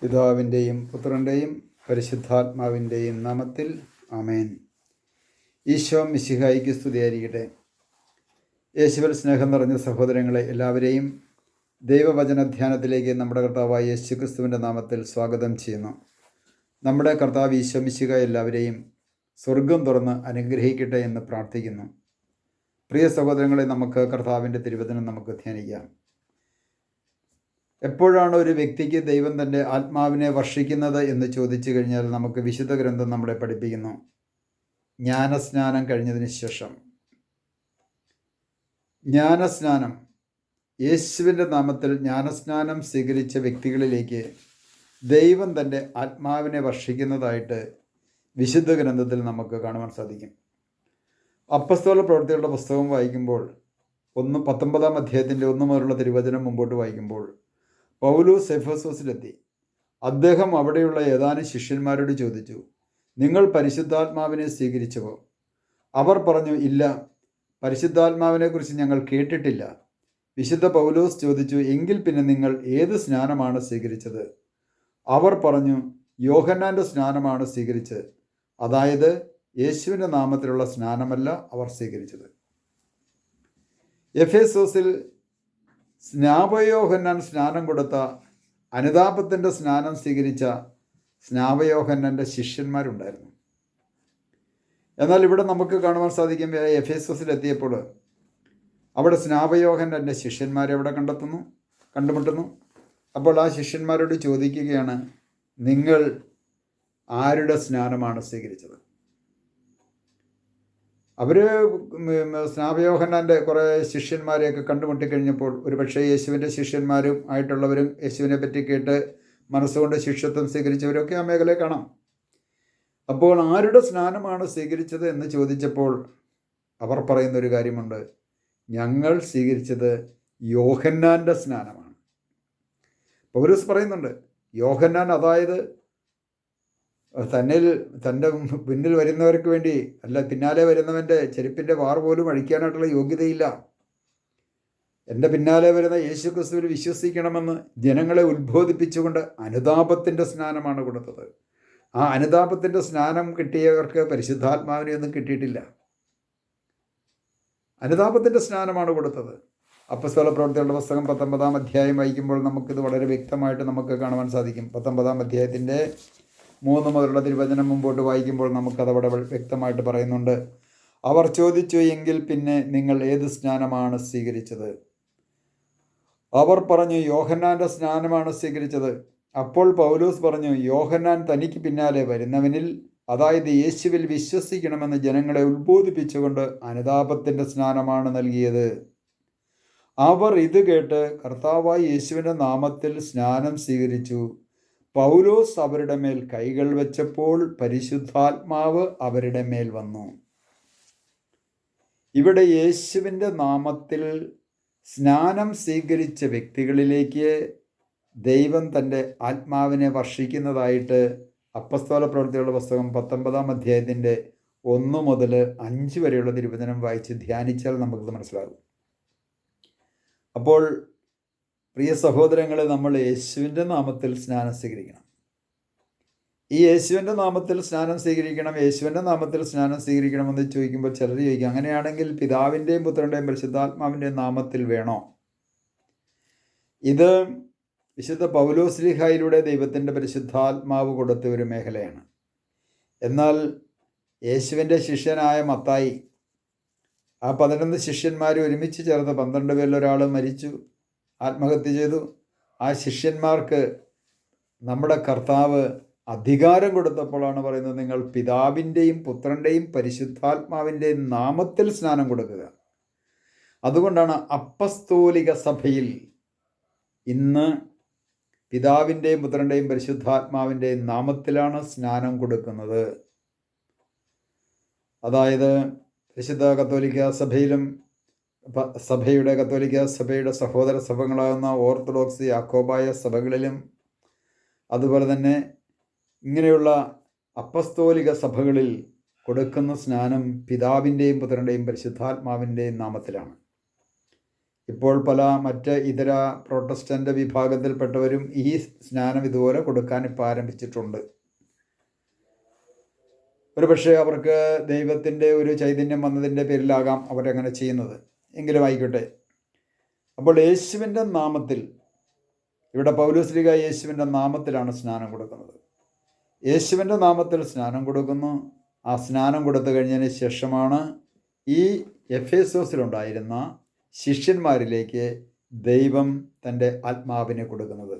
പിതാവിൻ്റെയും പുത്രൻ്റെയും പരിശുദ്ധാത്മാവിൻ്റെയും നാമത്തിൽ ആമേൻ. ഈശോ മിശിഹായിക്ക് സ്തുതിയായിരിക്കട്ടെ. യേശുവിൽ സ്നേഹം നിറഞ്ഞ സഹോദരങ്ങളെ എല്ലാവരെയും ദൈവവചനധ്യാനത്തിലേക്ക് നമ്മുടെ കർത്താവായ യേശുക്രിസ്തുവിൻ്റെ നാമത്തിൽ സ്വാഗതം ചെയ്യുന്നു. നമ്മുടെ കർത്താവ് ഈശോ മിശിഹ എല്ലാവരെയും സ്വർഗം തുറന്ന് അനുഗ്രഹിക്കട്ടെ എന്ന് പ്രാർത്ഥിക്കുന്നു. പ്രിയ സഹോദരങ്ങളെ, നമുക്ക് കർത്താവിൻ്റെ തിരുവചനം നമുക്ക് ധ്യാനിക്കാം. എപ്പോഴാണ് ഒരു വ്യക്തിക്ക് ദൈവം തൻ്റെ ആത്മാവിനെ വർഷിക്കുന്നത് എന്ന് ചോദിച്ചു കഴിഞ്ഞാൽ നമുക്ക് വിശുദ്ധ ഗ്രന്ഥം നമ്മളെ പഠിപ്പിക്കുന്നു. ജ്ഞാനസ്നാനം കഴിഞ്ഞതിന് ശേഷം. ജ്ഞാനസ്നാനം, യേശുവിൻ്റെ നാമത്തിൽ ജ്ഞാനസ്നാനം സ്വീകരിച്ച വ്യക്തികളിലേക്ക് ദൈവം തൻ്റെ ആത്മാവിനെ വർഷിക്കുന്നതായിട്ട് വിശുദ്ധ ഗ്രന്ഥത്തിൽ നമുക്ക് കാണുവാൻ സാധിക്കും. അപ്പസ്തോല പ്രവൃത്തികളുടെ പുസ്തകം വായിക്കുമ്പോൾ 19 അധ്യായത്തിൻ്റെ 1 മുതലുള്ള തിരുവചനം മുമ്പോട്ട് വായിക്കുമ്പോൾ പൗലോസ് എഫെസോസിലെത്തി. അദ്ദേഹം അവിടെയുള്ള ഏതാനും ശിഷ്യന്മാരോട് ചോദിച്ചു, നിങ്ങൾ പരിശുദ്ധാത്മാവിനെ സ്വീകരിച്ചുവോ? അവർ പറഞ്ഞു, ഇല്ല, പരിശുദ്ധാത്മാവിനെക്കുറിച്ച് ഞങ്ങൾ കേട്ടിട്ടില്ല. വിശുദ്ധ പൗലോസ് ചോദിച്ചു, എങ്കിൽ പിന്നെ നിങ്ങൾ ഏത് സ്നാനമാണ് സ്വീകരിച്ചത്? അവർ പറഞ്ഞു, യോഹന്നാൻ്റെ സ്നാനമാണ് സ്വീകരിച്ചത്. അതായത് യേശുവിൻ്റെ നാമത്തിലുള്ള സ്നാനമല്ല അവർ സ്വീകരിച്ചത്. എഫേസോസിൽ സ്നാപയോഹന്നാൻ സ്നാനം കൊടുത്ത, അനുതാപത്തിൻ്റെ സ്നാനം സ്വീകരിച്ച സ്നാപയോഹന്നാൻ്റെ ശിഷ്യന്മാരുണ്ടായിരുന്നു. എന്നാൽ ഇവിടെ നമുക്ക് കാണുവാൻ സാധിക്കും, എഫേസോസിലെത്തിയപ്പോൾ അവിടെ സ്നാപയോഹന്നാൻ്റെ ശിഷ്യന്മാരെ അവിടെ കണ്ടുമുട്ടുന്നു. അപ്പോൾ ആ ശിഷ്യന്മാരോട് ചോദിക്കുകയാണ്, നിങ്ങൾ ആരുടെ സ്നാനമാണ് സ്വീകരിച്ചത്? അവർ സ്നാപയോഹന്നാൻ്റെ കുറേ ശിഷ്യന്മാരെയൊക്കെ കണ്ടുമുട്ടിക്കഴിഞ്ഞപ്പോൾ ഒരുപക്ഷെ യേശുവിൻ്റെ ശിഷ്യന്മാരും ആയിട്ടുള്ളവരും യേശുവിനെ പറ്റി കേട്ട് മനസ്സുകൊണ്ട് ശിഷ്യത്വം സ്വീകരിച്ചവരൊക്കെ ആ മേഖലയെ കാണാം. അപ്പോൾ ആരുടെ സ്നാനമാണ് സ്വീകരിച്ചത് എന്ന് ചോദിച്ചപ്പോൾ അവർ പറയുന്നൊരു കാര്യമുണ്ട്, ഞങ്ങൾ സ്വീകരിച്ചത് യോഹന്നാൻ്റെ സ്നാനമാണ്. പൗലോസ് പറയുന്നുണ്ട്, യോഹന്നാൻ അതായത് തൻ്റെ പിന്നിൽ വരുന്നവർക്ക് വേണ്ടി അല്ല, പിന്നാലെ വരുന്നവൻ്റെ ചെരുപ്പിൻ്റെ വാർ പോലും അഴിക്കാനായിട്ടുള്ള യോഗ്യതയില്ല. എൻ്റെ പിന്നാലെ വരുന്ന യേശു ക്രിസ്തുവിൽ വിശ്വസിക്കണമെന്ന് ജനങ്ങളെ ഉത്ബോധിപ്പിച്ചുകൊണ്ട് അനുതാപത്തിൻ്റെ സ്നാനമാണ് കൊടുത്തത്. ആ അനുതാപത്തിൻ്റെ സ്നാനം കിട്ടിയവർക്ക് പരിശുദ്ധാത്മാവിനെയൊന്നും കിട്ടിയിട്ടില്ല. അനുതാപത്തിൻ്റെ സ്നാനമാണ് കൊടുത്തത്. അപ്പസ്തോല പ്രവൃത്തികളുടെ പുസ്തകം 19 അധ്യായം വായിക്കുമ്പോൾ നമുക്കിത് വളരെ വ്യക്തമായിട്ട് നമുക്ക് കാണുവാൻ സാധിക്കും. 19 അധ്യായത്തിൻ്റെ 3 മുതലുള്ള തിരുവചനം മുമ്പോട്ട് വായിക്കുമ്പോൾ നമുക്കതവിടെ വ്യക്തമായിട്ട് പറയുന്നുണ്ട്. അവർ ചോദിച്ചു, എങ്കിൽ പിന്നെ നിങ്ങൾ ഏത് സ്നാനമാണ് സ്വീകരിച്ചത്? അവർ പറഞ്ഞു, യോഹന്നാൻ്റെ സ്നാനമാണ് സ്വീകരിച്ചത്. അപ്പോൾ പൗലോസ് പറഞ്ഞു, യോഹന്നാൻ തനിക്ക് പിന്നാലെ വരുന്നവനിൽ, അതായത് യേശുവിൽ വിശ്വസിക്കണമെന്ന് ജനങ്ങളെ ഉത്ബോധിപ്പിച്ചുകൊണ്ട് അനുതാപത്തിൻ്റെ സ്നാനമാണ് നൽകിയത്. അവർ ഇത് കേട്ട് കർത്താവായ യേശുവിൻ്റെ നാമത്തിൽ സ്നാനം സ്വീകരിച്ചു. പൗലോസ് അവരുടെ മേൽ കൈകൾ വെച്ചപ്പോൾ പരിശുദ്ധാത്മാവ് അവരുടെ മേൽ വന്നു. ഇവിടെ യേശുവിൻ്റെ നാമത്തിൽ സ്നാനം സ്വീകരിച്ച വ്യക്തികളിലേക്ക് ദൈവം തൻ്റെ ആത്മാവിനെ വർഷിക്കുന്നതായിട്ട് അപ്പസ്തോല പ്രവൃത്തികളുടെ പുസ്തകം 19 അധ്യായത്തിൻ്റെ 1 മുതൽ 5 വരെയുള്ള തിരുവചനം വായിച്ച് ധ്യാനിച്ചാൽ നമുക്കത് മനസ്സിലാകും. അപ്പോൾ പ്രിയ സഹോദരങ്ങളെ, നമ്മൾ യേശുവിൻ്റെ നാമത്തിൽ സ്നാനം സ്വീകരിക്കണം. ഈ യേശുവിൻ്റെ നാമത്തിൽ സ്നാനം സ്വീകരിക്കണം, യേശുവിൻ്റെ നാമത്തിൽ സ്നാനം സ്വീകരിക്കണമെന്ന് ചോദിക്കുമ്പോൾ ചിലർ ചോദിക്കും, അങ്ങനെയാണെങ്കിൽ പിതാവിൻ്റെയും പുത്രൻ്റെയും പരിശുദ്ധാത്മാവിൻ്റെയും നാമത്തിൽ വേണോ? ഇത് വിശുദ്ധ പൗലോസ്ലീഹായിലൂടെ ദൈവത്തിൻ്റെ പരിശുദ്ധാത്മാവ് കൊടുത്ത ഒരു മേഖലയാണ്. എന്നാൽ യേശുവിൻ്റെ ശിഷ്യനായ മത്തായി, ആ 11 ശിഷ്യന്മാർ ഒരുമിച്ച് ചേർന്ന് 12 പേരിൽ ഒരാൾ മരിച്ചു, ആത്മഹത്യ ചെയ്തു. ആ ശിഷ്യന്മാർക്ക് നമ്മുടെ കർത്താവ് അധികാരം കൊടുത്തപ്പോഴാണ് പറയുന്നത്, നിങ്ങൾ പിതാവിൻ്റെയും പുത്രൻ്റെയും പരിശുദ്ധാത്മാവിൻ്റെയും നാമത്തിൽ സ്നാനം കൊടുക്കുക. അതുകൊണ്ടാണ് അപ്പസ്തോലിക സഭയിൽ ഇന്ന് പിതാവിൻ്റെയും പുത്രൻ്റെയും പരിശുദ്ധാത്മാവിൻ്റെയും നാമത്തിലാണ് സ്നാനം കൊടുക്കുന്നത്. അതായത് പരിശുദ്ധ കത്തോലിക്ക സഭയിലും കത്തോലിക്ക സഭയുടെ സഹോദര സഭകളാകുന്ന ഓർത്തഡോക്സ് യാക്കോബായ സഭകളിലും അതുപോലെ തന്നെ ഇങ്ങനെയുള്ള അപ്പസ്തോലിക സഭകളിൽ കൊടുക്കുന്ന സ്നാനം പിതാവിൻ്റെയും പുത്രൻ്റെയും പരിശുദ്ധാത്മാവിൻ്റെയും നാമത്തിലാണ്. ഇപ്പോൾ പല മറ്റ് ഇതര പ്രൊട്ടസ്റ്റൻ്റ് വിഭാഗത്തിൽപ്പെട്ടവരും ഈ സ്നാനം ഇതുപോലെ കൊടുക്കാൻ ഇപ്പോൾ ആരംഭിച്ചിട്ടുണ്ട്. ഒരുപക്ഷെ അവർക്ക് ദൈവത്തിൻ്റെ ഒരു ചൈതന്യം വന്നതിൻ്റെ പേരിലാകാം അവരങ്ങനെ ചെയ്യുന്നത്. എങ്കിലും ആയിക്കോട്ടെ. അപ്പോൾ യേശുവിൻ്റെ നാമത്തിൽ, ഇവിടെ പൗലോസ്ലീഹ യേശുവിൻ്റെ നാമത്തിലാണ് സ്നാനം കൊടുക്കുന്നത്. യേശുവിൻ്റെ നാമത്തിൽ സ്നാനം കൊടുക്കുന്നു. ആ സ്നാനം കൊടുത്തു കഴിഞ്ഞതിന് ശേഷമാണ് ഈ എഫേസോസിലുണ്ടായിരുന്ന ശിഷ്യന്മാരിലേക്ക് ദൈവം തൻ്റെ ആത്മാവിനെ കൊടുക്കുന്നത്.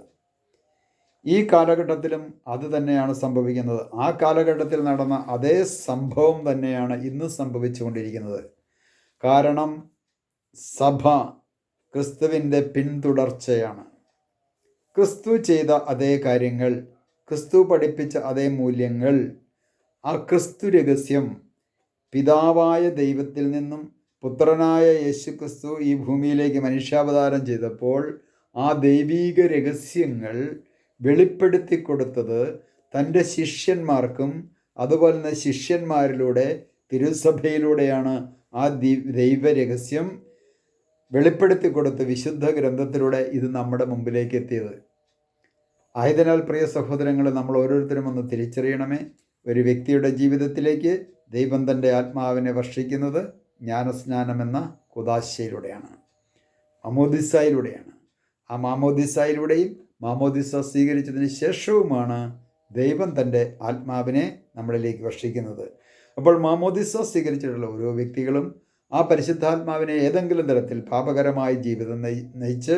ഈ കാലഘട്ടത്തിലും അത് തന്നെയാണ് സംഭവിക്കുന്നത്. ആ കാലഘട്ടത്തിൽ നടന്ന അതേ സംഭവം തന്നെയാണ് ഇന്ന് സംഭവിച്ചുകൊണ്ടിരിക്കുന്നത്. കാരണം സഭ ക്രിസ്തുവിൻ്റെ പിന്തുടർച്ചയാണ്. ക്രിസ്തു ചെയ്ത അതേ കാര്യങ്ങൾ, ക്രിസ്തു പഠിപ്പിച്ച അതേ മൂല്യങ്ങൾ, ആ ക്രിസ്തു രഹസ്യം പിതാവായ ദൈവത്തിൽ നിന്നും പുത്രനായ യേശു ക്രിസ്തു ഈ ഭൂമിയിലേക്ക് മനുഷ്യാവതാരം ചെയ്തപ്പോൾ ആ ദൈവീക രഹസ്യങ്ങൾ വെളിപ്പെടുത്തി കൊടുത്തത് തൻ്റെ ശിഷ്യന്മാർക്കും അതുപോലെ തന്നെ ശിഷ്യന്മാരിലൂടെ തിരുസഭയിലൂടെയാണ്. ആ ദൈവരഹസ്യം വെളിപ്പെടുത്തി കൊടുത്ത് വിശുദ്ധ ഗ്രന്ഥത്തിലൂടെ ഇത് നമ്മുടെ മുമ്പിലേക്ക് എത്തിയത്. ആയതിനാൽ പ്രിയ സഹോദരങ്ങളെ, നമ്മൾ ഓരോരുത്തരും ഒന്ന് തിരിച്ചറിയണമേ. ഒരു വ്യക്തിയുടെ ജീവിതത്തിലേക്ക് ദൈവം തൻ്റെ ആത്മാവിനെ വർഷിക്കുന്നത് ജ്ഞാനസ്നാനം എന്ന കുദാശയിലൂടെയാണ്, മാമോദിസായിലൂടെയാണ്. ആ മാമോദിസായിലൂടെയും മാമോദിസ സ്വീകരിച്ചതിന് ശേഷവുമാണ് ദൈവം തൻ്റെ ആത്മാവിനെ നമ്മളിലേക്ക് വർഷിക്കുന്നത്. അപ്പോൾ മാമോദിസ സ്വീകരിച്ചിട്ടുള്ള ഓരോ വ്യക്തികളും ആ പരിശുദ്ധാത്മാവിനെ ഏതെങ്കിലും തരത്തിൽ പാപകരമായ ജീവിതം നയിച്ച്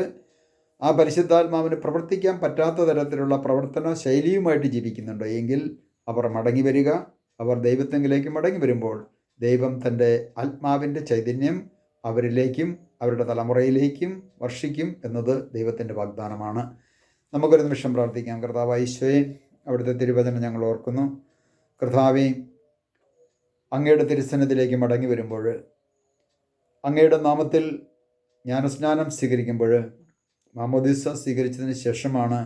ആ പരിശുദ്ധാത്മാവിന് പ്രവർത്തിക്കാൻ പറ്റാത്ത തരത്തിലുള്ള പ്രവർത്തന ശൈലിയുമായിട്ട് ജീവിക്കുന്നുണ്ടോ എങ്കിൽ അവർ മടങ്ങി വരിക. അവർ ദൈവത്തെങ്കിലേക്ക് മടങ്ങി വരുമ്പോൾ ദൈവം തൻ്റെ ആത്മാവിൻ്റെ ചൈതന്യം അവരിലേക്കും അവരുടെ തലമുറയിലേക്കും വർഷിക്കും എന്നത് ദൈവത്തിൻ്റെ വാഗ്ദാനമാണ്. നമുക്കൊരു നിമിഷം പ്രാർത്ഥിക്കാം. കർത്താവായ ഈശോയെ, അവിടുത്തെ തിരുവചനം ഞങ്ങൾ ഓർക്കുന്നു. കർത്താവേ, അങ്ങയുടെ തിരുസന്നിധിയിലേക്ക് മടങ്ങി വരുമ്പോൾ, അങ്ങയുടെ നാമത്തിൽ ജ്ഞാനസ്നാനം സ്വീകരിക്കുമ്പോൾ, മാമോദിസ സ്വീകരിച്ചതിന് ശേഷമാണ്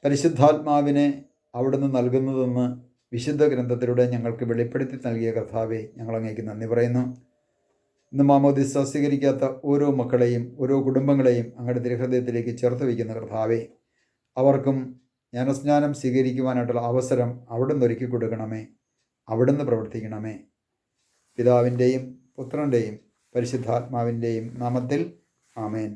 പരിശുദ്ധാത്മാവിനെ അവിടുന്ന് നൽകുന്നതെന്ന് വിശുദ്ധ ഗ്രന്ഥത്തിലൂടെ ഞങ്ങൾക്ക് വെളിപ്പെടുത്തി നൽകിയ കർത്താവേ, ഞങ്ങൾ അങ്ങേക്ക് നന്ദി പറയുന്നു. ഇന്ന് മാമോദിസ സ്വീകരിക്കാത്ത ഓരോ മക്കളെയും ഓരോ കുടുംബങ്ങളെയും അങ്ങയുടെ തിരുഹൃദയത്തിലേക്ക് ചേർത്ത് വയ്ക്കുന്ന കർത്താവേ, അവർക്കും ജ്ഞാനസ്നാനം സ്വീകരിക്കുവാനായിട്ടുള്ള അവസരം അവിടുന്ന് ഒരുക്കി കൊടുക്കണമേ. അവിടുന്ന് പ്രവർത്തിക്കണമേ. പിതാവിൻ്റെയും പുത്രൻ്റെയും പരിശുദ്ധാത്മാവിൻ്റെയും നാമത്തിൽ ആമേൻ.